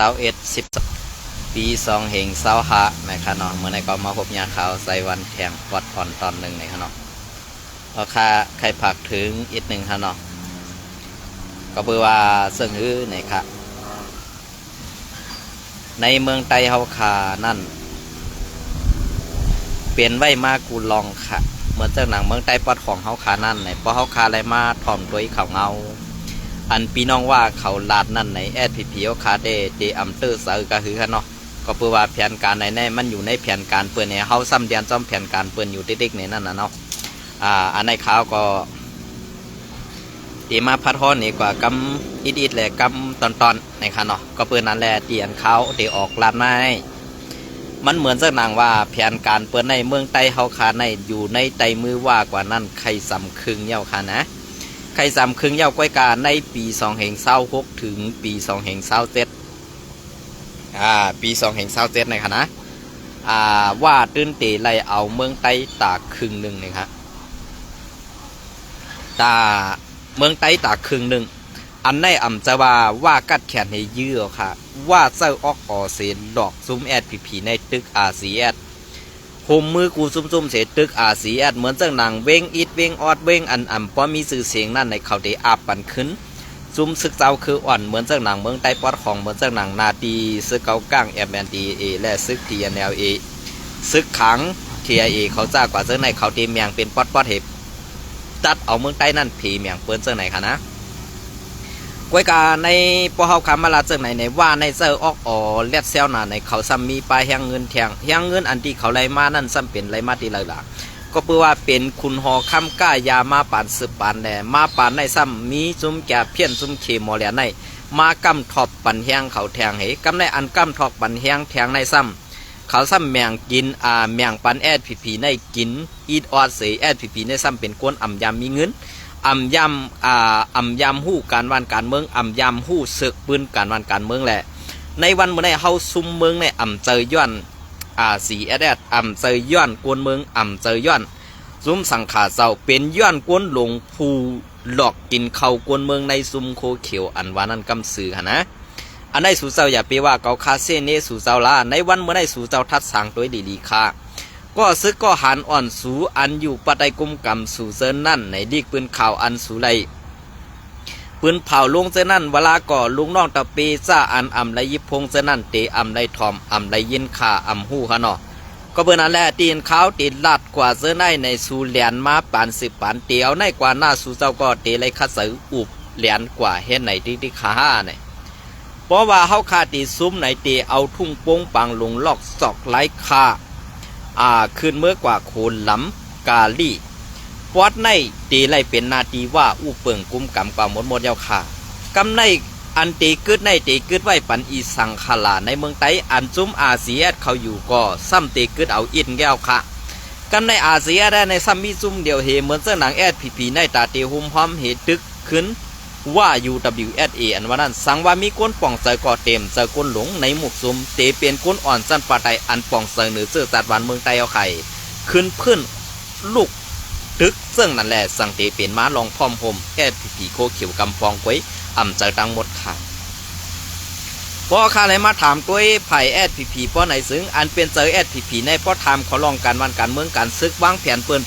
เรา10ปี2 เหง 20 หะนะครับเนาะเมื่อในก็มาพบยาขาวใส่วันแข่งวัดผ่อนตอนหนึ่งนะครับเนาะราคาไข่ผักถึงอีกหนึ่งครับเนาะก็เพื่อว่าเสื่องฮื้อนะครับในเมืองไต้เฮาคานั่นเปลี่ยนไว้มากูลองค่ะเหมือนเจ้าหนังเมืองไต้ปอดของเฮาคานั่นไหนเพราะเฮาคาอะไรมาถ่อมด้วยเขาเงาอันพี่น้องว่าเขาลาดนั่นในแอดพีพีเขาคาเดอัมเตอร์สาวก็คือกันเนาะก็เพื่อว่าแผนการในมันอยู่ในแผนการเปิดเนี่ยเขาซ้ำเดียนซ้ำแผนการเปิดอยู่ติ๊กๆในนั่นนะเนาะอันในข่าวก็ตีมาพัดฮ้อนนี่กว่ากำอิดแหละกำตอนในค่ะเนาะก็เปิดนั้นแหละเตียนเขาเดออกลาดไม้มันเหมือนสักนางว่าแผนการเปิดในเมืองไต้เฮาคาในอยู่ในไตมือว่ากว่านั้นใครสำคึงเย้าค่ะนะใครสำคึงเย้าก้อยกาในปี2 เหง 26ถึงปี2 เหง 27ปี2 เหง 27นะครับนะว่าตื้นเตะไล่เอาเมืองไต้ตากครึ่งหนึ่งนะครับเมืองไต้ตากครึ่งหนึ่งอันในอ่ำจะว่ากัดแขนให้ยื้อค่ะว่าเจ้าออกก่อเสียดอกซุ้มแอดผีในตึกRCSโฮมมือกูซุ่มเสียตึกRCSเหมือนเจ้าหนังเว้งอิดเว้งออดเว้งอันพอมีสื่อเสียงนั่นในเขาได้อาบปันขึ้นซุ่มซึกเจ้าคืออ่อนเหมือนเจ้าหนังเมืองไต้ปอดของเหมือนเจ้าหนังนาตีซึกเกาก้างMNDAและซึก TNLA ซึกขัง TIA เขาจ้ากว่าเจ้าในเขาตีเมียงเป็นปอดเห็บตัดเอาเมืองไต้นั่นผีเมียงเปิ้นเจ้าไหนคะนะกวยกาในปอเฮาคำมาลาเจ้าไหนว่าในเจ้าออกเลียดเซลน่ะในเขาซ้ำมีปลายแหงเงินแทงแหงเงินอันที่เขาไล่มานั่นซ้ำเป็นไล่มาที่ไรล่ะก็เพื่อว่าเป็นคุณหอคำก้ายามาปานสืบปานแดมาปานในซ้ำมีซุ้มแก่เพี้ยนซุ้มเคมอเลียในมากำทอบปันแหงเขาแทงเหกำในอันกำทอบปันแหงแทงในซ้ำเขาซ้ำแมงกินแมงปันแอดผีในกินอีดออดเสยแอดผีในซ้ำเป็นก้นอ่ำยำมีเงินอ่ำยำหู้การวันการเมืองอ่ำยำหู้ศึกปืนการวันการเมืองแหละในวันเมื่อในเฮาซุมเมืองในอ่ำเจยย้อนCSS อ่ำเจยย้อนกวนเมืองอ่ำเจยย้อนซุมสังขาเจ้าเป็นย้อนกวนหลงผู้หลอกกินเขากวนเมืองในซุมโคเขียวอันวานั้นกำสือหะนะอันในสู่เจ้าอย่าไปว่าเกาคาเซเนสู่เจ้าละในวันเมื่อในสู่เจ้าทัดสางตัวดีๆค่ะก็ซึกก็หันอ่อนสูอันอยู่ปัดไดกุมกำสู่เซินนั่นในดีกปืนข่าวอันสู่ไรปืนเผาลงเซินนั่นเวลาก่อลุงน้องตะปีซ่าอันไรยิพงเซินนั่นเตไรทอมไรยินขาหู้ขะเนาะก็เบอร์นั้นแหละตีนขาวตีนลาดกว่าเซินในสู่เหรียญมาปาน10 ปานเตียวในกว่าหน้าสู่เจ้าก็เตไรคัดสืออุบเหรียญกว่าเฮ็ดไหนที่ขาห้าเนี่ยเพราะว่าเฮาคาตีซุ้มไหนเตเอาทุ่งโป่งปังลงลอกซอกไร้คาขึ้นเมื่อกว่าโคนหลำกาลี่ปอดในตีไล่เป็นนาทีว่าอู้เปิงกุมกำกว่าหมดยาวค่ะกำในอันตีกึดในตีกึดไว้ปันอีสังขลาในเมืองไต้อันจุ้มRCSเขาอยู่ก็ซ้ำตีกึดเอาอินแก้วค่ะกำในRCSได้ในซ้ำมีจุ้มเดียวเหเหมือนเจ้าหนังแอดผีในตาตีหุ่มพร้อมเหตึกขึ้นว่า UWSA อันว่านั้นสังว่ามีก้นป่องเจอก่อเต็มเจอก้นหลงในหมุกซุมเตเปลี่ยนก้นอ่อนจันปาไตอันป่องเจอเหนือเสื้อจัดวันเมืองไต้เอาไข่ขึ้นพื้นลูกตึกซึ่งนั่นแหละสังเตเปลี่ยนม้าลองพร้อมโฮมแอดผีโคเขียวกำฟองไว้อ่ำเจอตังหมดค่ะพอข้าเลยมาถามตัวไผ่แอดผีป้อไหนซึ่งอันเป็นเจอแอดผีในป้อทำเขาลองการวันการเมืองการซึกวางแผนเปิ้น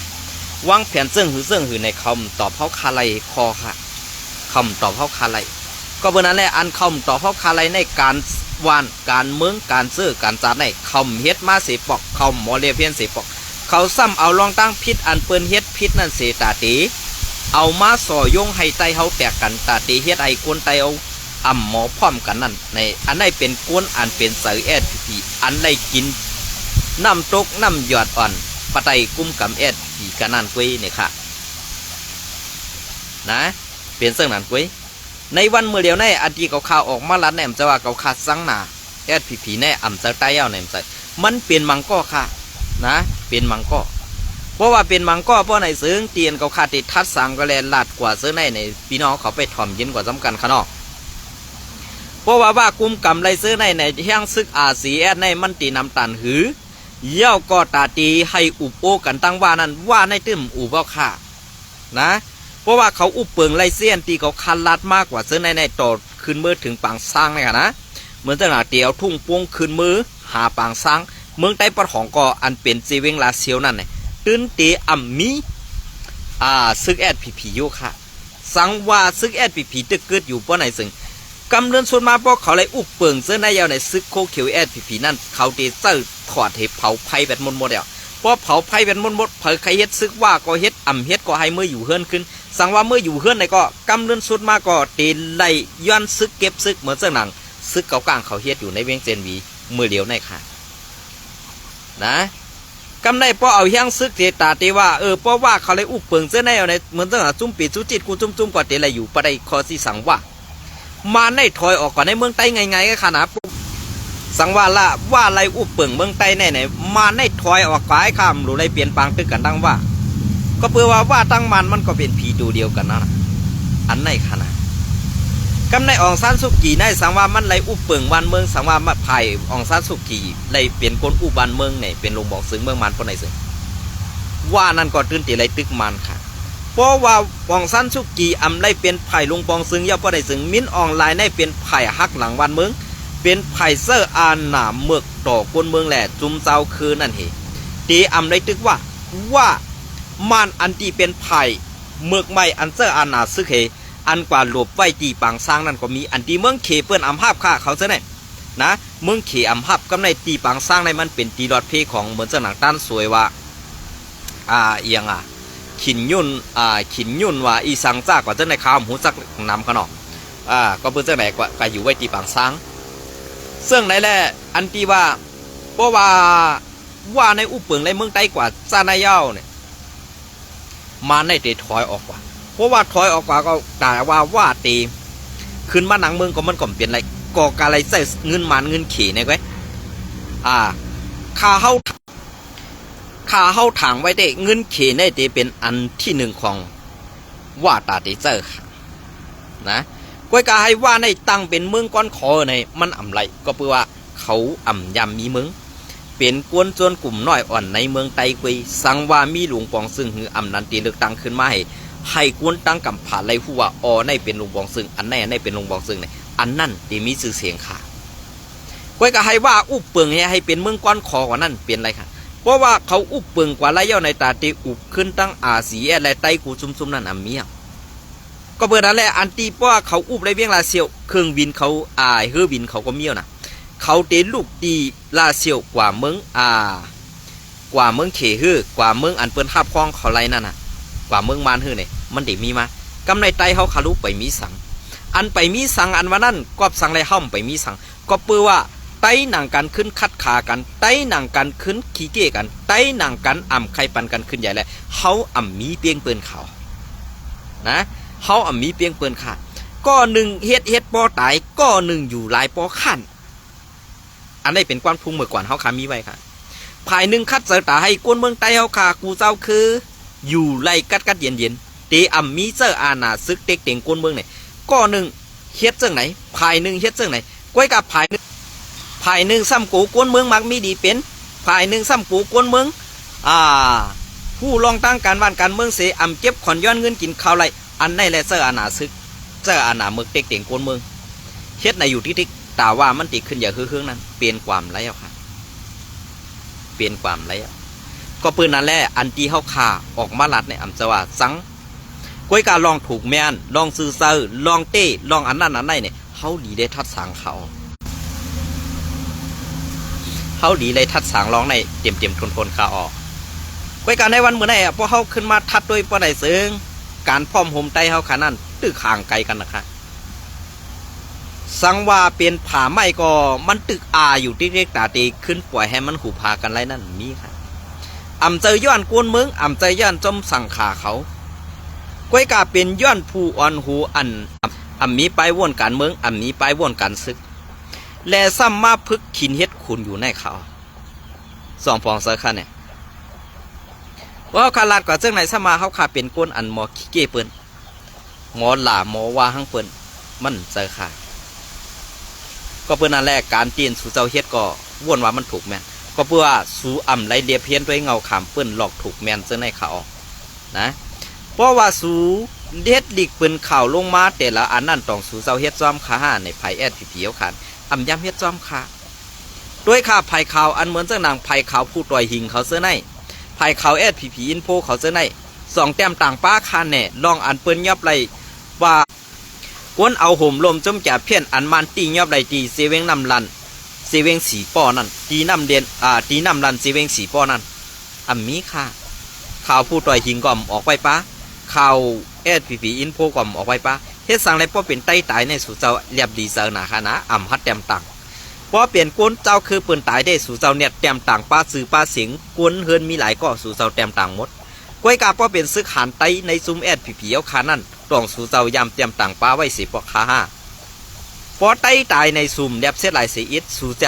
วางแผนซึ่งหือในคำตอบเขาคาไลคอค่ะคำตอบเขาคาไลก็เบอร์นั้นแหละอันคำตอบเขาคาไลในการวานการเมืองการซื้อการจัดในคำเฮ็ดมาเสปอกคำหมอเลียเพียนเสปอกเขาซ้ำเอาลองตั้งพิษอันเปิ้นเฮ็ดพิษนั่นเสตาตีเอามาส่อยงให้ไตเขาแตกกันตาตีเฮ็ดไอ้กวนไตเอาหมอพร้อมกันนั่นในอันไหนเป็นกวนอันเป็นเสือแอดผีอันไหนกินน้ำตกน้ำหยอดอ่อนปะไตกุ้มกับแอดผีกันนั่นกุ้ยเนี่ยค่ะนะเปลี่ยนเสื้อหนังกุ้ยในวันเมื่อเดียวในอดีตเขาข่าวออกมาลัดแหนมจะว่าเขาขาดสังหนาแอดผีแน่อ่ำจะใต้ยาวแหนมจะมันเปลี่ยนมังก็ค่ะนะเปลี่ยนมังก็เพราะว่าเป็นมังก็เพราะในซื้อเตียนเขาขาดติดทัดสังก็แลนลาดกว่าซื้อในพี่น้องเขาไปถ่อมยินกว่าสำคัญขนาดเพราะว่ากุมกำไรซื้อในแห้งซึกRCSในมันตีน้ำตาลหือเย่าก็ตาตีให้อุบโอกันตั้งว่านั้นว่าในตึมอุบเอาค่ะนะเพราะว่าเขาอุบเปิงไรเสี้ยนตีเขาคันลัดมากกว่าซื้อในต่อขึ้นเมื่อถึงปังสร้างเลยค่ะนะ เหมือนจังหวะเตียวทุ่งปวงคืนมือหาปางซังเมืองใต้ปะของก็อันเป็นเจเวงลาเซียวนั่นเนี่ยตื้นเตอ่ำมีซึกแอดผีอยู่ค่ะสังว่าซึกแอดผีตึกเกิดอยู่ป้อไหนซึ่งกำเนิดส่วนมาป้อเขาเลยอุบเปิงเสื้อในยาวในซึกโคเขียวแอดผีนั่นเขาเตเจอถอดเหเผาไผ่แบบหมดเดียวพอเผาไผ่แบบหมดเผาใครเฮ็ดซึกว่าก็เฮ็ดเฮ็ดก็ให้เมื่ออยู่เฮือนขึ้นสังว่าเมื่ออยู่เฮือนในก็กำเนิดส่วนมาก็เตไล่ย้อนซึกเก็บซึกเหมือนเสื้อหนังซึกเก่ากลางเขาเฮ็ดอยู่ในเวียงเจนวีมือเหลียวในค่ะนะกำได้พอเอาเฮียงซึกเตตาเตว่าเพราะว่าเขาเลยอุบเปิงเสื้อในในเหมือนตั้งแต่จุ่มปีจุจิตกูจุ่มกว่าเตอะไรอยู่ปะได้คอสิสังว่ามาในถอยออกก่อนในเมืองใต้ไงก็ขนาดสังว่าละว่าอะไรอุบเปิงเมืองใต้ไหนมาในถอยออกกายข้ามหรืออะไรเปลี่ยนปางตึกกันตั้งว่าก็เพื่อว่าตั้งมันก็เป็นผีตัวเดียวกันนะอันในขนาดกำในอองซานสุกีในสังว่ามันไรอุบเปิงวันเมืองสังว่ามาไผ่อองซานสุกีไรเปลี่ยนคนอุบันเมืองเนี่ยเป็นลงบอกซึ้งเมืองมันคนไหนซึ้งว่านั่นก็ตื่นตีไรตึกมันค่ะเพราะว่าอองซานสุกีไรเป็นไผ่ลงปองซึ้งย่าพอได้ซึ้งมิ้นออนไลน์ในเป็นไผ่ฮักหลังวันเมืองเป็นไผ่เซอร์อาหนาเมือกต่อคนเมืองแหล่จุ่มเจ้าคือนั่นเหตีไรตึกว่ามันอันที่เป็นไผ่เมือกไม่อันเซอร์อาหนาซึกเหอันกว่าหลบไว้ตีปางสร้างนั่นก็มีอันที่เมืองเขเปิ้นอำภาพค่าเขาซะเนี่ยนะเมืองเขอำภาพกำในตีปางสร้างในมันเป็นตีรอดเพของเหมือนเจ้าหนังต้านสวยว่าเอียงขินยุ่นว่าอีสังจ้ากว่าเจ้าในข้าวหูจักนำขนมก็เปิ้นเจ้าไหนก็อยู่ไว้ตีปางสร้างซึ่งในแหละอันที่ว่าเพราะว่าในอุปเปิงในเมืองใต้กว่าซาในเย้าเนี่ยมาในเตถอยออกกว่าเพราะว่าถอยออกกว่าก็แต่ว่าตีขึ้นมาหนังเมืองก็มันก็เปลี่ยนอะไรก่อการอะไรใส่เงินมันเงินขี่เนี่ยไว้ค่าเฮาถางไว้ได้เงินขี่ในตีเป็นอันที่หนึ่งของว่าตาตีเจอค่ะนะก้อยกาให้ว่าในตั้งเป็นเมืองก้อนคอในมันไรก็เพื่อว่าเขายำมีเมืองเป็นกวนจนกลุ่มน้อยอ่อนในเมืองไต้กุยสังว่ามีหลวงปองซึ่งหือนันตีเลือกตั้งขึ้นมาให้กวนตั้งกำผ่าไรหัวในเป็นหลวงปองซึ่งอันในเป็นหลวงปองซึ่งในอันนั่นตีมีชื่อเสียงค่ะก้อยกาให้ว่าอุบเปิงให้เป็นเมืองก้อนคอกว่านั่นเป็นไรค่ะเพราะว่าเขาอุบเปิงกว่าไรเย้าในตาตีอุบขึ้นตั้งสีอะไรไต้กูซุ่มนั่นเมียก็เปิดนั่นแหละอันตีเพราะว่าเขาอุบไรเวียงลาเซียวเครื่องบินเขาเฮือบินเขาก็เมียวนะเขาเตลูกตีลาเซียวกว่าเมืองกว่าเมืองเขฮือกว่าเมืองอันเปิ้นทับคล้องเขาไรนั่นน่ะกว่าเมืองมานฮือเนี่ยมันเด็มีมากำในไตเขาขาลุไปมีสังอันไปมีสังอันว่านั่นก็สังไรห้อมไปมีสังก็เปื้อว่าไตหนังกันขึ้นคัดขากันไตหนังกันขึ้นขี้เก้กันไตหนังกันไข่ปันกันขึ้นใหญ่เลยเขามีเปียงเปิ้นเขานะเขามีเปียงเปิ้นขาดก็หนึ่งเฮ็ดปอตายก็หนึ่งอยู่หลายปอขั้นอันนี้เป็นความพุ่งเมื่อก่อนเขาขามีไว้ค่ะภายหนึ่งคัดเสตาให้กวนเมืองไต้เขาขากูเจ้าคืออยู่ไล่กัดเย็นเตมีเจออาณาซึกเต็กเต็งกวนเมืองไหนก็หนึ่งเฮ็ดเจ้าไหนภายหนึ่งเฮ็ดเจ้าไหนก้อยกับภายหนึ่งซ้ำกูกวนเมืองมักมีดีเป็นภายหนึ่งซ้ำกูกวนเมืองผู้ลองตั้งการบ้านการเมืองเสเก็บขอนย้อนเงินกินข้าวไรอันในแหละเจออาณาซึกเจออาณาเมืองเต็กเต็งกวนเมืองเฮ็ดในอยู่ที่แต่ว่ามันติขึ้นอย่างเครื่องนั้นเปลี่ยนความไรเอาค่ะเปลี่ยนความไรก็ปืนนั่นแหละอันที่เขาขาออกมาลัดในจะว่าสังก้อยการลองถูกแม่นลองซื้อเซอร์ลองเต้ลองอันนั้นอันไหนเนี่ยเขาดีได้ทัดสังเขาดีเลยทัดสังลองในเต็มทนขาออกก้อยการในวันเมื่อไหร่พวกเขาขึ้นมาทัดด้วยปะไหนซึ่งการพร้อมโฮมไตเขาขานั่นตื้อข่างไกลกันนะคะสังว่าเป็นผาไม้ก็มันตึกอยู่ที่เรียกตาตีขึ้นปล่อยให้มันหูพากันไรนั่นมีค่ะเจอย้อนกวนเมืองเจอย้อนจมสั่งขาเขาก้อยกาเป็นย้อนผู้อ่อนหูมีไปว่นการเมืองมีไปว่นการซึกและซ้ำมาพึกขินเฮ็ดขุนอยู่ในเขาสองฟองเสือค่ะเนี่ยว่าขาลาดกว่าเจ้าไหนซ้ำมาเขาขาเป็นก้นหมอขี้เก้เปิ้นหมอหล่าหมอว่าหั่งเปิ้นมันเจอค่ะก็เพื่อนั่นแหละการตีนสู่เจ้าเฮ็ดก็ว่นว่ามันถูกแม่นก็เพื่อสู่ไรเดียเพี้ยนด้วยเงาขามเปิ้นหลอกถูกแม่นเจ้าในเขานะเพราะว่าสู่เฮ็ดหลีกเปิ้นข่าวลงมาแต่ละอันนั่นต้องสู่เจ้าเฮ็ดซ้อมขาในไผแอดผีเอาขัน อ่ำยำเฮ็ดจอมค่ะด้วยค่ะไผ่ขาวอันเหมือนเจ้านางไผ่ขาวผู้ต่อยหิงเขาเสื้อในไผ่ขาวSPPอินโฟเขาเสื้อใน2แต้มต่างป้าคาแน่ลองอันเปิ้นยับไรว่ากวนเอาห่มลมจมจ่าเพี้ยนอันมันตียับไรตีเซเวงนำลันเซเวงสีป้อนั่นตีน้ำเด่นตีน้ำลันเซเวงสีป้อนั่นอ่ำมีค่ะข่าวผู้ต่อยหิงก่อมออกไปป้าข่าวSPPอินโฟก่อมออกไปป้าเฮ็ดสั่งไรป้อเป็นไตตายในสู่เจ้าเรียบดีเซอร์หนาค่ะนะอ่ำฮัดแต้มต่างพอเปลี่ยนกวนเจ้าคือปืนตายได้สู่เจ้าเนี่ยแต้มต่างป้าซื้อป้าเสียงกวนเฮินมีหลายก็สู่เจ้าแต้มต่างหมดกวยกาพอเป็นซึกหันไตในซุ้มSPPเอาขานั่นต้องสู่เจ้ายำแต้มต่างป้าไว้สิปอกขาห้าพอไตตายในซุ้มเรียบเสียหลายเสียอิดสู่เ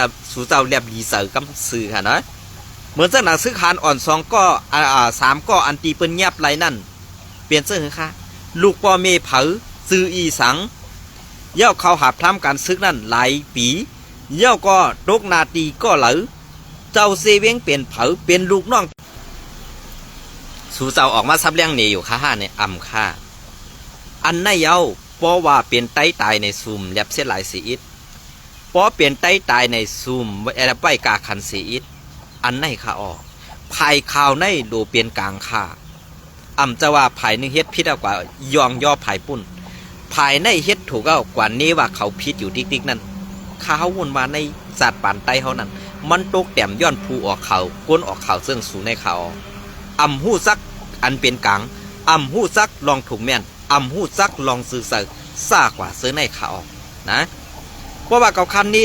จ้าเรียบดีเซอร์กำซื้อค่ะนะเหมือนเจ้าหนังซึกหันอ่อน2ก็3ก็อันตีเปิ้นเงียบไรนั่นเปลี่ยนเสื้อค่ะลูกปอเมเผาซื้ออีสังเย่าเขาหับทำการซึกนั่นหลายปีเย่าก็ตกนาตีก็เหลือเจ้าเซเวงเป็นเผาเป็นลูกน้องสู่เจ้าออกมาซับเลี้ยงเหนีอยู่ค่ะเนี่ยอ่ำค่ะอันในเย้าเพราะว่าเป็นไตตายในซุ่มแลบเสียหลายสีอิดเพราะเป็นไตตายในซุ่มแลบใบกาคันสีอิดอันในค่ะออกภายข่าวในดูเปลี่ยนกลางค่ะอ่ำจะว่าภายนึงเฮ็ดพิษเอากว่ายองย่อภายปุ่นภายในเฮ็ดถูกเอากว่านี้ว่าเขาพิษอยู่ติ๊กๆนั่นข้าววนมาในสัตว์ป่านไตเขานั้นมันตกแต้มย้อนภูออกเขาก้นออกเขาเสื่องสูในเขาอ่ำหู้ซักอันเป็นกลางอ่ำหู้ซักลองถูกแม่นอ่ำหู้ซักลองซื้อซ่ากว่าซื้อในเขานะเพราะว่าเก่าคันนี้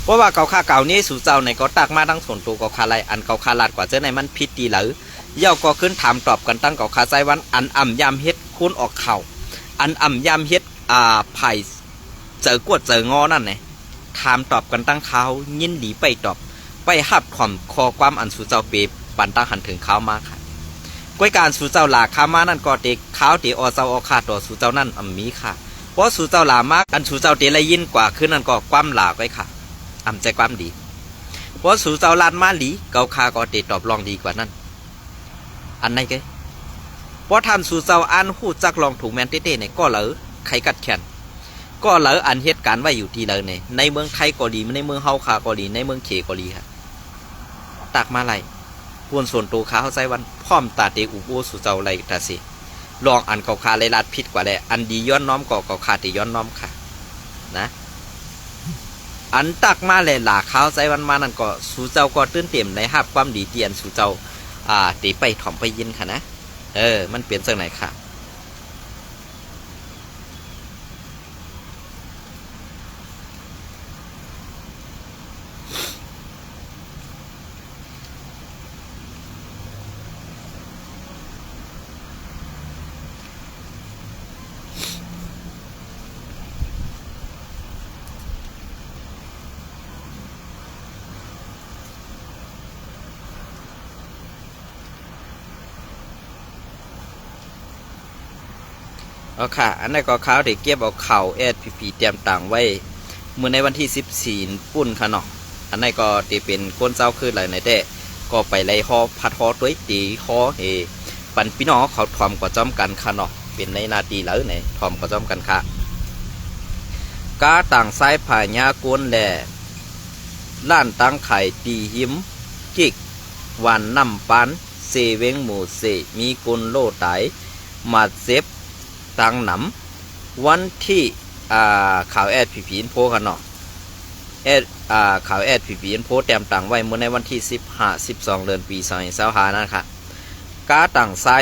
เพราะว่าเก่าค่าเก่านี้สู่เจ้าในก็ตักมาทั้งส่วนตัวเก่าคาไรอันเก่าคาลาดกว่าเจ้าในมันพิษดีหรือเย่าก็ขึ้นถามตอบกันตั้งเก่าคาใจวันอันอ่ำยำเฮ็ดคุ้นออกเข่าอันอ่ำยำเฮ็ดไผ่เจอกวดเจองอนั่นไงถามตอบกันตั้งเขายินดีไปตอบไปหับถ่อมคอความอันสู่เจ้าเปปันตั้งหันถึงเขามาค่ะก้วยการสู่เจ้าหลาข้ามานั่นก็เด็กเขาเตอเจ้าอขาต่อสู่เจ้านั่นมีค่ะเพราะสู่เจ้าหลามากอันสู่เจ้าเตละยินกว่าขึ้นนั่นก็ความหลาก้อยค่ะใจความดีเพราะสู่เจ้าลานมาหลีเกาคาก็เตตอบลองดีกว่านั่นอันไหนเกเพราะท่านสู่เจ้าอันหู้จักลองถูกแมนเต้ๆเนี่ยก็เหลือไขกัดแขนก็เหลืออันเหตุการณ์ไว้อยู่ที่เลยเนี่ยในเมืองไทยก็ดีในเมืองเฮาคาก็ดีในเมืองเขก็ดีค่ะตักมาไหลพวนส่วนตัวขาเข้าใจวันพร้อมตาเตอุโบสู่เจ้าไรตาสิลองอันเกาคาไรลาดพิษกว่าเลยอันดีย้อนน้อมก็เกาคาเตย้อนน้อมค่ะนะอันตักมาเลยหลาข้าวใจวันมานั่นก็สู่เจ้าก็ตื่นเต็มในหับความดีเตียนสู่เจ้าเตไปถ่อมไปยินค่ะนะมันเปลี่ยนจากไหนค่ะเอาค่ะอันนั้นก็ข้าวที่เก็บเอาเข่าSPPเตรียมต่างไว้เมื่อในวันที่14ปุ่นค่ะเนาะอันนั้นก็ตีเป็นก้นเจ้าคืออะไรในแต่ก็ไปไล่ฮอพัดฮอด้วยตีฮอปันพี่น้องเขาทอมกว่าจ้อมกันค่ะเนาะเป็นในนาทีแล้วไหนทอมกว่าจ้อมกันค่ะกาต่างสายผ่ายากวนแหล่ล้านตั้งไข่ตีหิมกิกวันน้ำปันเซเวงหมูเซมีกุนโลไตมาเซฟตังหนำวันที่ข่าวSPPอินโฟกันเนาะข่าวSPPอินโฟแต้มต่างไว้เมื่อในวันที่12 เดือนปี2025นั่นค่ะกาต่างซ้า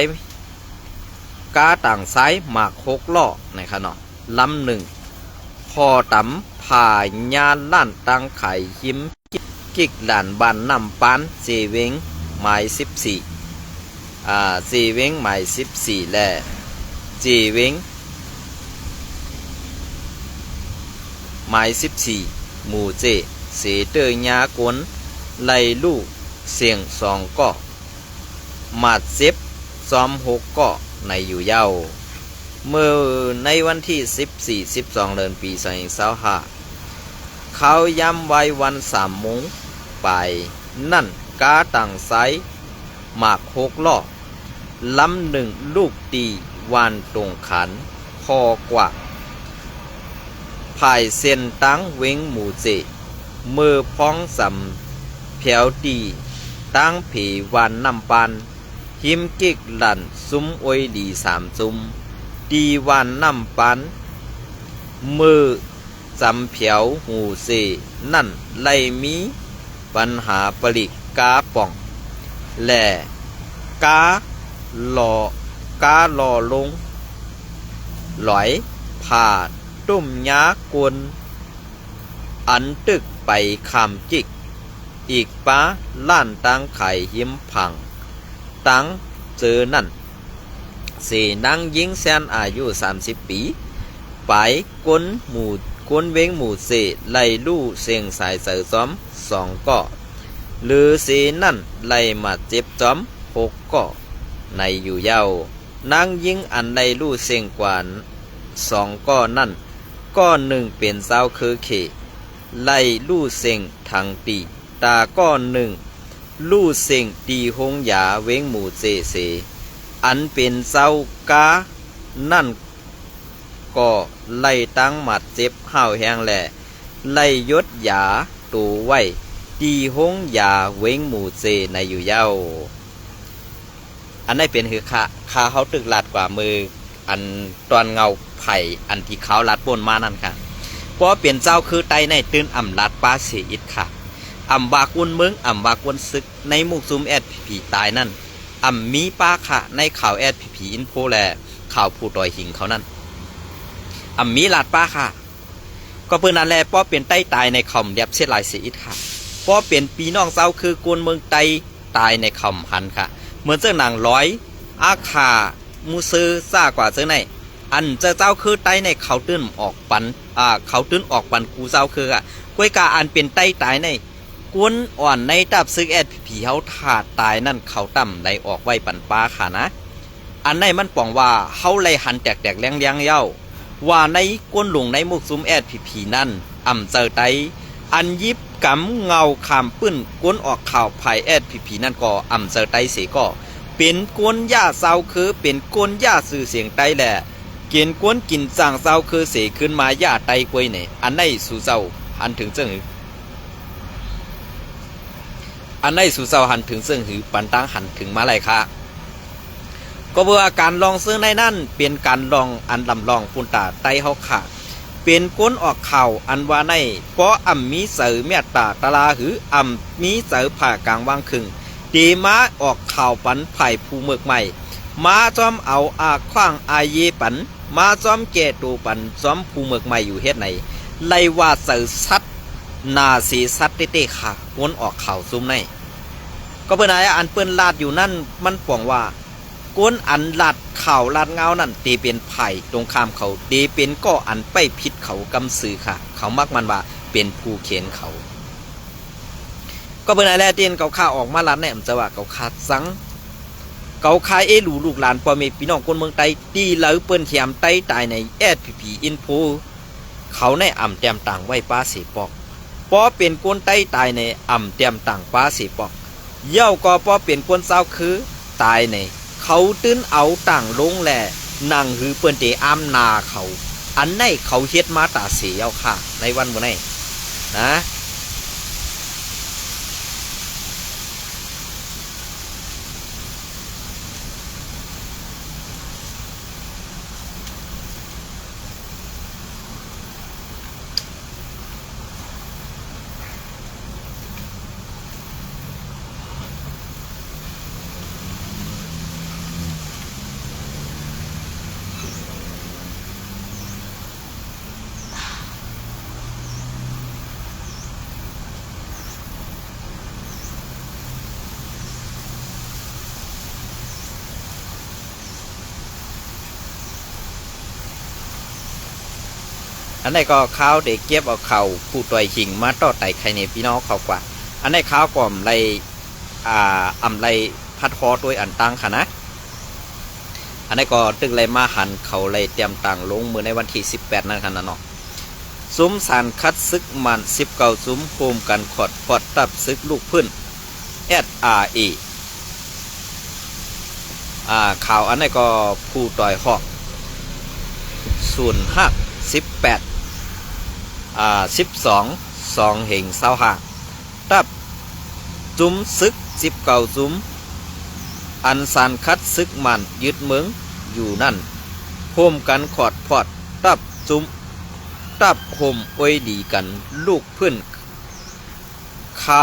ยหมาก6ล้อนะครับเนาะลำหนึ่งพอตำผ่ายาล้านตั้งไข่หิมกิกหลานบันนำปานเจเวงหมาย14เจเวงหมาย14และเจเวงหมาย14หมู่เจเสเตอร์ยากวนไลลู่เสียง2ก็มาดเซฟซ้อม6ก็ในอยู่เย้าเมื่อในวันที่12 เดือนปี2025เขาย้ำไว้วัน3 โมงไปนั่นกาต่างไซหมาก6ล้อลำหนึ่งลูกตีวันตรงขันพอกว่าพ ภายเส้นตั้งเวงหมู่เจมือพ้องสำเพียวดีตั้งผีวันนำปันหิมกิกหลั่นซุ้มอวยดี3ซุ้มดีวันนำปันมือจำเพียวหูเสนั่นไล่มีปัญหาปริกาป่องแหล่กาหล่อกาหล่อลงหลอยผ่าตุ่มยากวนอันตึกไปคำจิกอีกป้าล้านตังไข่หิมพังตังเจอนั่นสีนางยิงแสนอายุ30 ปีไปก้นหมู่ก้นเว้งหมู่เสไล่ลู่เสียงสายเสือซ้อม2ก่อหรือสีนั่นไล่มาเจ็บจอม6ก่อในอยู่เย้านางยิงอันไล่ลู่เสียงกว่า2ก่อนั่นก้อนหนึ่งเป็นเศร้าคือเขไล่ลู่เสียงทางตีตาก้อนหนึ่งลู่เสียงตีหงหยาเว้งหมู่เสอันเป็นเศร้ากานั่นก็ไล่ตั้งหมัดเจ็บห้าวแหงแหล่ไล่ยศหยาตูไว้ตีหงหยาเว้งหมู่เจในอยู่เย้าอันนี้เป็นคือขาเขาตึกหลัดกว่ามืออันตอนเงาไผ่อันที่เขาลัดบนมานั่นค่ะเพราะเปลี่ยนเจ้าคือไตในตื่นอ่ำลัดป้าเสียอิดค่ะอ่ำบากวนเมืองอ่ำบากวนซึกในมุกซุมแอดผีตายนั่นอ่ำมีป้าค่ะในข่าวแอดผีอินโฟแลข่าวผู้ดอยหิงเขานั่นอ่ำมีลาดป้าค่ะก็เพื่อนนั่นแหละเพราะเป็นไตตายในคอมเดียบเสียหลายเสียอิดค่ะเพราะเป็นปีน้องเจ้าคือกวนเมืองไตตายในคอมหันค่ะเหมือนเจ้านางร้อยอาคามูซื้อซ่ากว่าเจ้าไหนอันเจ้าคือไตในเขาตื้นออกปันเขาตื้นออกปันกูเจ้าคืออ่ะก้วยกาอันเป็นไตตายในกวนอ่อนในตับซึกแอดผีเขาถาดตายนั่นเขาต่ำได้ออกไว้ปันป้าค่ะนะอันในมันป่องว่าเขาเลยหันแตกเลี้ยงเย้าว่าในก้นหลงในมุกซุมแอดผีนั่นอ่ำเจอไตอันยิบกำเงาขามปื้นก้นออกข่าวภายแอดผีนั่นก็อ่ำเจอไตเสียก็เป็นก้นหญ้าเศร้าคือเป็นก้นหญ้าสื่อเสียงไตแหละเกียนก้นกินจางเศร้าคือเสียขึ้นมาหญ้าไตกวยเนี่ยอันในสู่เศร้าหันถึงเจ้าหืออันในสู่เศร้าหันถึงเจ้าหือปันตั้งหันถึงมาไรคะก็เพื่อการลองซื้อในนั่นเป็นการลองอันลำลองปุ่นตาไตเฮาค่ะเป็นก้นออกข่าวอันว่าในเพราะอ่ำมีเสือเมียตาตะลาหืออ่ำมีเสือผ่ากลางวางคึงดีมาออกข่าวปันไผ่ภูเมือกใหม่มาจอมเอาขว้างอาเยปันมาจอมแก่ตูปันจอมภูเมือกใหม่อยู่เฮ็ดไหนไล่ว่าเสือซัดนาสีซัดเต้ค่ะวนออกข่าวซุ่มในก็เปิ้นอันเปิ้นลาดอยู่นั่นมันป่องว่าก้นอันลาดข่าวลาดเงานั่นตีเป็นไผ่ตรงข้ามเขาตีเป็นก็อันไปผิดเขากำสื่อค่ะเขามักมันว่าเป็นผู้เขียนเขาก็เป็นอะไรเตียนเกาข้าออกมาลาดแหนมจะว่าเกาขาดสังเกาคายหลูลูกหลานพ่อแม่พี่น้องคนเมืองไต้ตีเหลาเปิ้นเทียมไต้ตายในแอดผีอินโฟเขาในอ่ำเตียมต่างไว้ป้าสีปอกพอเป็นก้นไต้ตายในอ่ำเตียมต่างป้าสีปอกเย่าก็พอเป็นก้นเศร้าคือตายในเขาตื้นเอาต่างลงแหล่นั่งหือเปิ้นเตอ้ำนาเขาอันในเขาเฮ็ดมาตาเสียค่ะในวันมื้อนี้นะ อันนี้ก็ข้าวเด็กเก็บเอาเข่าผู้ต่อยหิงมาต่อไต่ไข่ในพี่น้องเขากว่าอันนี้ข้าวก่อมไรอ่ำไรพัดคอตัวอันตั้งค่ะนะอันนี้ก็ตึกไรมาหันเขาไรเตรียมต่างลงมือในวันที่18นั่นค่ะนะเนาะซุ้มสารคัดซึกมัน19ซุ้มโฮมกันขอดพอดตับซึกลูกพื้น SRE ข่าวอันนี้ก็ผู้ต่อยหอก0518 12เหง25ตับจุ้มซึก19จุ้มอันสานคัดซึกมันยึดเมืองอยู่นั่นโฮมกันขอดพอดตับจุ้มตับโฮมอวยดีกันลูกเพื่อนข่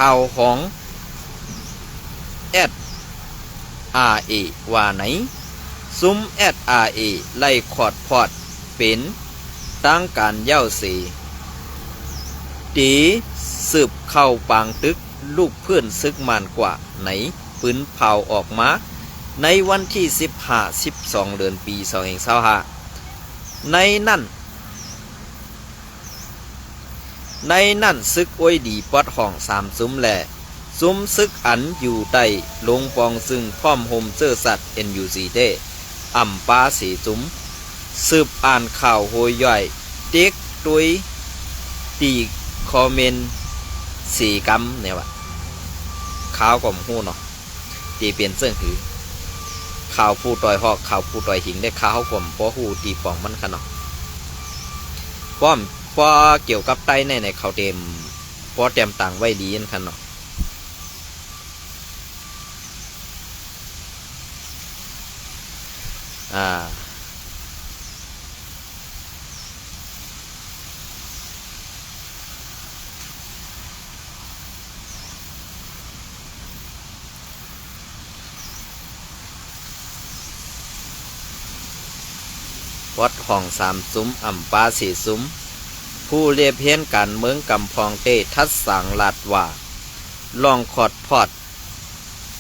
าวของSRA ว่าไหนซุ้ม SRA ไล่ขอดพอดเป็นตั้งการเย้าเสตีสืบเข้าปางตึกลูกเพื่อนซึกมันกว่าไหนปืนเผาออกมาในวันที่12 เดือนปี2525ในนั่นซึกอวยดีปอดห้อง3ซุ้มแหล่ซุ้มซึกอันอยู่ใต้ลงปองซึ่งพร้อมโฮมเจอสัตว์ NUC เด้อ่ำปาสีจุ้มสืบอ่านข่าวโหยย่อยเด็กตุยตีคอมเมนสีกำเนี่ยว่ะข่าวก็มหู้เนาะตีเปลี่ยนเสื้อถือข่าวผู้ต่อยหอกข่าวผู้ต่อยหิงได้ข่าวผมเพราะหูตีปองมันขนาดป้อมพอเกี่ยวกับไต้ในเขาเต็มพอเต็มต่างไว้ดีนขนาดวัดห้อง3ซุ้มอ่ำปาสีซุ้มผู้เรียบเพี้ยนการเมืองกำพองเตทัดสังลาดว่าลองขอดพอด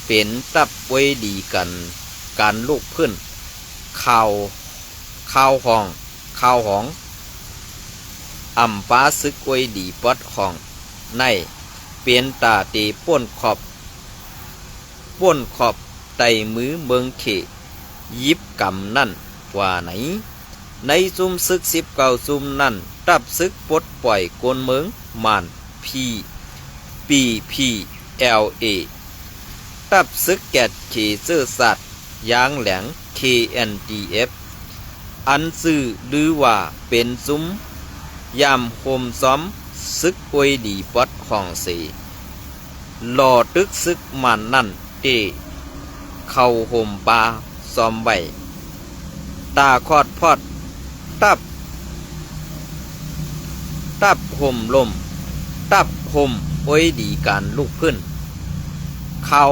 เป็นตับไว้ดีกันการลูกพื้นข่าวห้องอ่ำปาซึกไว้ดีปอดห้องในเปลี่ยนตาตีป้นขอบไตมือเมืองเขยิบกำนั่นว่าไหนในซุ่มซึก19ซุ่มนั่นรับซึกปลดปล่อยกนเมืองมานPPLA รับซึกแกดเขเสื้อสัตว์ยางแหลง KNDF อันซื่อหรือว่าเป็นซุ้มยามโฮมซ้อมซึกอวยดีปอดห้องสีหล่อตึกซึกมันนั่นเตเข้าโฮมปลาซ้อมใบตาคอดพอดตับห่มลมตับห่มอวยดีการลูกพื้นข่าว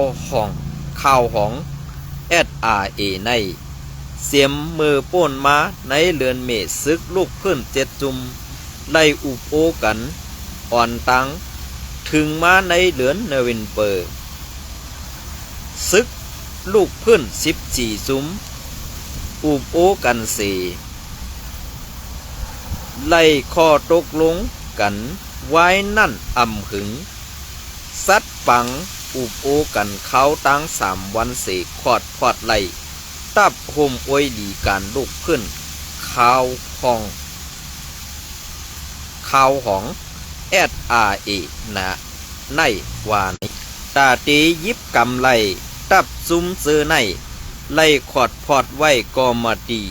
ของSRA ในเสียมมือป้นมาในเรือนเมษซึกลูกพื้น7จุ่มไล่อุบโอกันอ่อนตังถึงมาในเรือนเนวินเปอร์ซึกลูกพื้น14จุ่มอุบโอกันไล่ข้อตกลงกันไว้นั่นอ่ำหึงซัดปังอุบโอกันเขาตั้ง3 วันเสกขอดไล่ตับห่มอวยดีการลูกขึ้นข่าวของSRA นะในวานตาตียิบกำไล่ตับซุ้มซื้อในไล่ขอดพอดไว้กอมาดี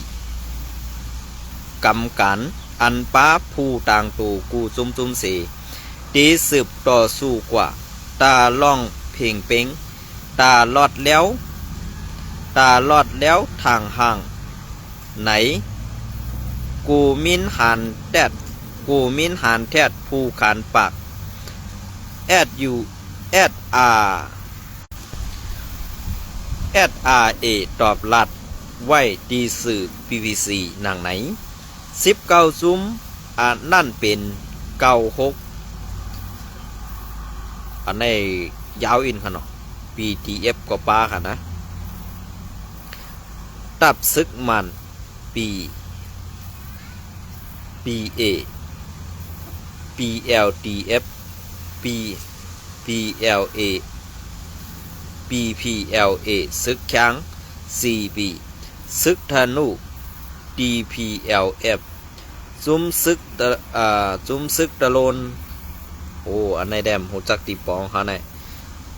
กำกันอันป้าผู้ต่างตูกูซุ่มเสตีสืบต่อสู้กว่าตาล่องเพ่งเป้งตาลอดแล้วทางห่างไหนกูมินหันแทดผู้ขานปากSRA ตอบลัดไว้ดีสื่อ PVC หนังไหน19ซุ้มนั่นเป็น96อันนี้ยาวอินค่ะเนาะ PTF ก็ป้าค่ะนะตับซึกมันPA PLTF PPLA ซึกช้าง CB ซึกธนู DPLF ซุ้มซึกตะโลนโอ้อันไหนแดมหูจักตีปองค่ะไหน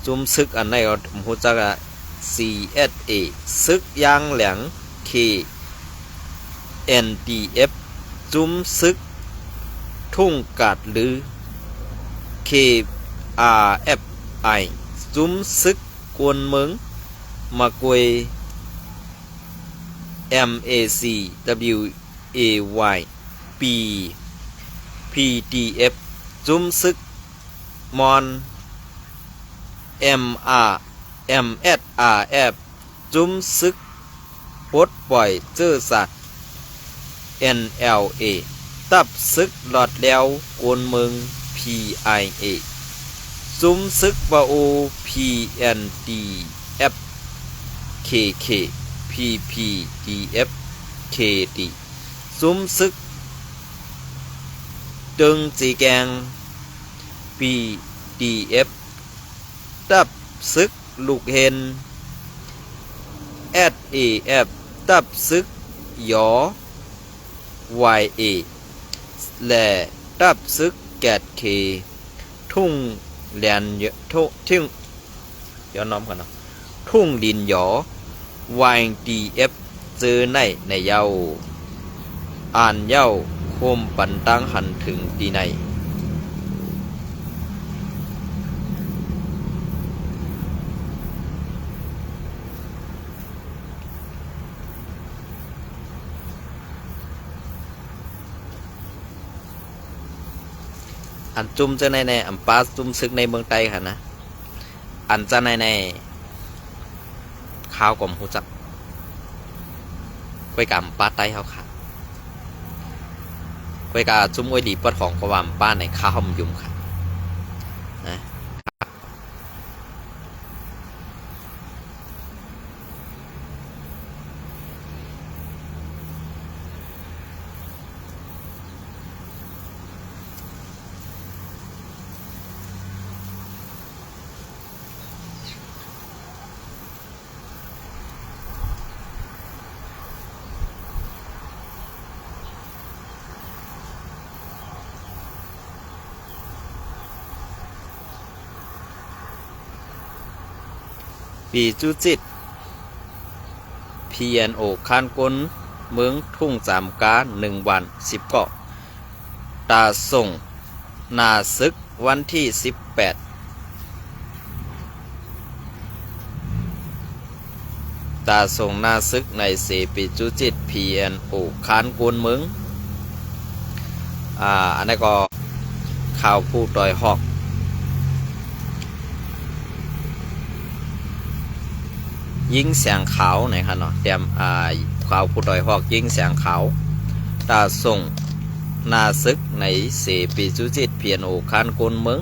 จุ่มซึกอันไหนก็หูจักCSA ซึกยางแหลง KNDF จุ้มซึกทุ่งกาดหรือ KRFI จุ้มซึกกวนเมืองมากวย MACWAY P PDF จุ้มซึกมอน MSRF จุ้มซึกปลดปล่อยเจื้อสัตว์ NLA ตับซึกหลอดแล้วกวนเมือง PIA จุ้มซึกบาโอ PNDF KK PPDF KD จุ้มซึกตึงจีแกง PDF ตับซึกลูกเห็น SAF ตับซึกยอ YA และตับซึกแกดเคทุ่งแลนเยอะทุ่งย้อนน้อมกันเนาะทุ่งดินหยอ YDF เจอในเย้าอ่านเย้าโคมปันตั้งหันถึงตีในอันจุ่มจะในอันปาจุ่มซึกในเมืองไทยค่ะนะอันจะในข้าวกลมหูจักกล้วยกำปาไตเขาค่ะกล้วยกาจุ่มไว้ดีปอดของความป้าในข้าวหอมยุ่มค่ะนะปีจุจิต PNO คานกลเมืองทุ่งสามกา1 วัน 10 เกาะตาส่งนาซึกวันที่ 18 ตาส่งนาซึกในเสปีจุจิต PNO คานกลเมืองอันนี้ก็ข่าวผู้ต่อยหอกยิงแสงขาวนะครับเนาะเตรียมข่าวผู้ต่อยหอกยิงแสงขาวตาส่งนาซึกในเสปีจุจิต PNO คานกลเมือง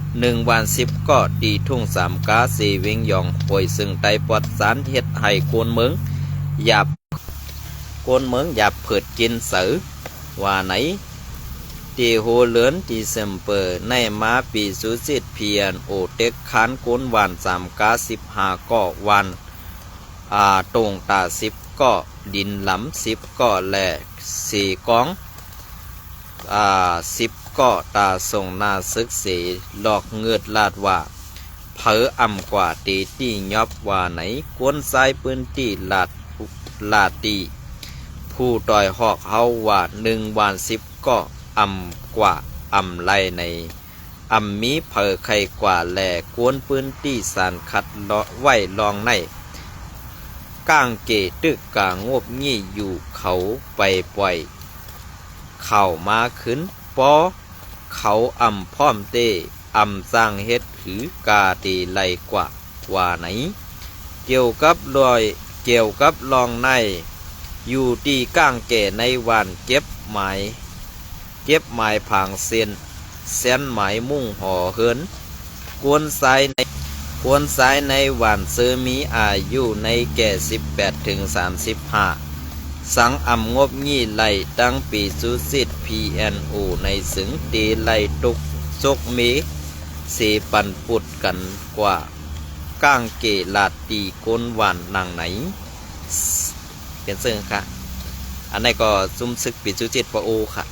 1 วัน 10 ก็ดีทุ่งสามกาเสเวงยองป่วยซึ่งไตปอดสารเฮ็ดให้กวนเมืองหยาบกวนเมืองหยาบเผิดกินเสือว่าไหนตีโหเลือนตีเซมเปอร์ในมาปีสุจิต PNO เต็กคานกลวัน3 กา 15 ก็วันตรงตา10 ก็ดินหลำ10 ก็แหล่4 กอง10 ก็ตาส่งนาซึกเสหลอกเงือดลาดว่าเผออ่ำกว่าตีตียอบว่าไหนกวนทรายปืนตีลาดตีผู้ต่อยหอกเฮาว่า1 วัน 10 ก็อ่ำกว่าอ่ำไล่ในอ่ำมีเผอไข่กว่าแหล่กวนปืนตีสารคัดเลาะไว้ลองในก้างเกตึกกางบงี้อยู่เขาไปปล่อยเข้ามาขึ้นปอเขาอ่ำพร้อมเตอ่ำสร้างเฮ็ดหือกาตีไลกว่าไหนเกี่ยวกับลองในอยู่ตีก้างเกในวันเก็บหมายผางเส้นหมายมุ่งห่อเหินกวนสายในวันเซอมีอายุในแก่18 ถึง 35สังอ่ำงบงี้ไหลตั้งปีสุสิต PNO ในสึงตีไหลตุกจกเมเสปันปุดกันกว่าก้างเกลาดตีก้นหวานนางไหนเป็นซึ่งค่ะอันนี้ก็ซุ่มซึกปีสุจิตปโอค่ะ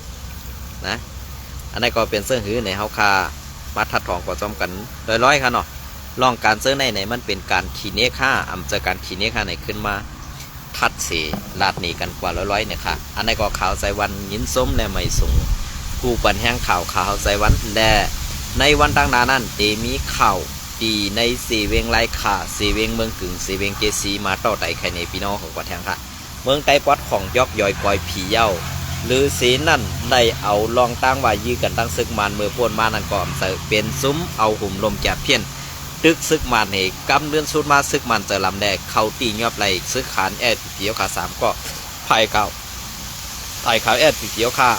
นะอันนี้ก็เป็นเสื้อหื้อในเฮาคามาทัดทองก็จอมกันร้อยๆค่ะเนาะลองการเสื้อในมันเป็นการขีเนค่าอำเจอการขีเนค่าไหนขึ้นมา ทัดเสลาดหนีกันกว่าร้อยๆเนี่ยค่ะอันนี้ก็ข่าวใจวันยินส้มและไม่สูงกูปันแห้งข่าวใจวันและในวันต่างนานั้นเตมีข่าวตีในสีเวงไรขาสีเวงเมืองกึ่งสีเวงเกซีมาต่อไต่ไข่ในพี่น้องของกว่าแทงค่ะเมืองไต้ปอดของยอกย่อยกอยผีเย้าหรือสีนั่นได้เอาลองตั้งว่ายื้อกันตั้งซึกมันเมื่อป่วนมานั่นก็อมเสเป็นซุ้มเอาหุ่มลมแก่เพี้ยนตึกซึกมันเหกำเดือนสุดมาซึกมันเจอลำแดกเขาตียอบไหลซึกขานแอดเขียวขา3ก็ไผ่เก่าไผ่ขาวแอดเขียวขา